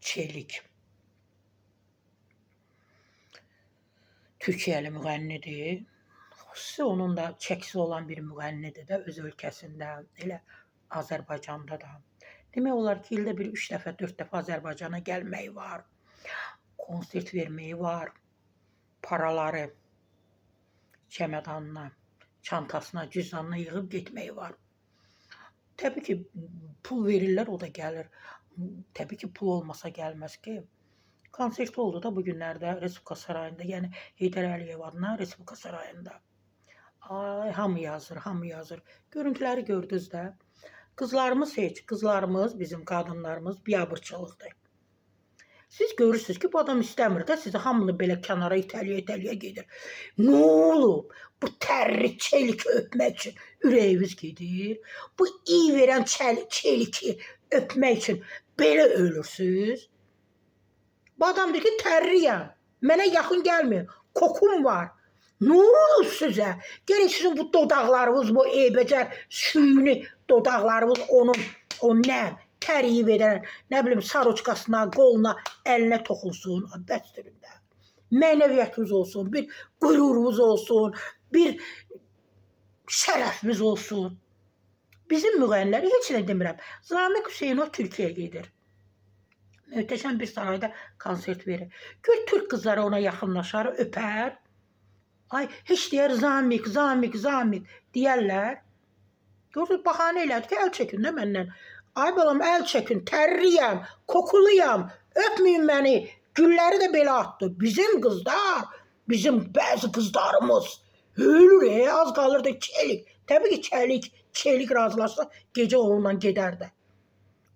Çelik. Türkiyəli müğənnidir. Xüsusi onun da çəkisi olan bir müğənnidir də öz ölkəsində, elə Azərbaycanda da. Demək olar ki, ildə bir 3 dəfə, 4 dəfə Azərbaycana gəlməyi var. Konsert verməyi var. Paraları çəmədanına, çantasına, cüzdanına yığıb getməyi var. Təbii ki, pul verirlər, o da gəlir. Təbii ki, pul olmasa gəlməz ki. Konserti oldu da bu günlərdə Respublika Sarayında, yəni Heydər Əliyev adına Respublika Sarayında. Ay, hamı yazır, hamı yazır. Görüntüləri gördünüz də. Qızlarımız, bizim qadınlarımız biabırçılıqdır. Siz görürsünüz ki, bu adam istəmir də sizi hamını belə kənara itəliyə gedir. Nə olub? Bu tərri çelik öpmək üçün ürəyiniz gedir. Bu iyi verən çeliki öpmək üçün belə ölürsünüz. Bu adam deyir ki, tərriyəm. Mənə yaxın gəlməyin. Kokum var. Nə olur sizə? Gəlin sizin bu dodaqlarınız, bu eybəcər suyunu dodaqlarınız o nəm? Təriyib edən, nə bilim, saroçkasına, qoluna, əlinə toxunsun, bəsdirində. Mənəviyyətiniz olsun, bir qürurunuz olsun, bir şərəfimiz olsun. Bizim müğənniləri heç nə demirəm. Zamiq Hüseynov Türkiyəyə gedir. Möhtəşəm bir sarayda konsert verir. Gör, türk qızları ona yaxınlaşar, öpər. Ay, heç deyər, Zamiq deyərlər. Gördünüz, baxanə elədi ki, əl çəkin də məndən. Ay balam, əl çəkin, tərriyəm, kokuluyam, öpməyin məni. Gülləri də belə atdı. Bizim qızlar, bizim bəzi qızlarımız ölür, az qalır da çelik. Təbii ki, çelik razılaşsa gecə onunla gedər də.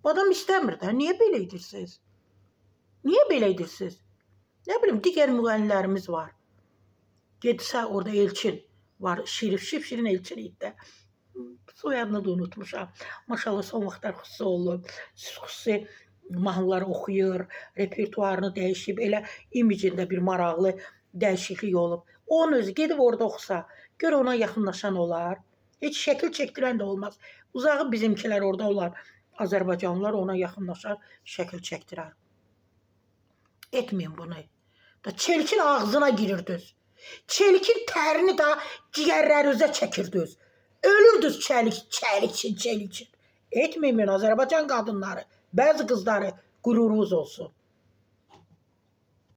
Adam istəmir də, niyə belə edirsiniz? Niyə belə edirsiniz? Nə bilim, digər müğənnilərimiz var. Gedisə orada Elçin var, Şirin Elçin idi də. Soyadını da unutmuşam. Maşallah son vaxtlar xüsusi olub. Xüsusi mahnıları oxuyur, repertuarını dəyişib, elə imicində bir maraqlı dəyişiklik olub. Onun özü gedib orada oxusa, gör ona yaxınlaşan olar. Heç şəkil çəkdirən də olmaz. Uzağı bizimkilər orada olar. Azərbaycanlılar ona yaxınlaşar, şəkil çəkdirər. Etməyin bunu. Çelikin ağzına girirdiniz. Çelikin tərini də ciyərlərinizə çəkirdiniz. Ölürdünüz çelik için. Etməyin Azərbaycan qadınları, bəzi qızları qürurunuz olsun.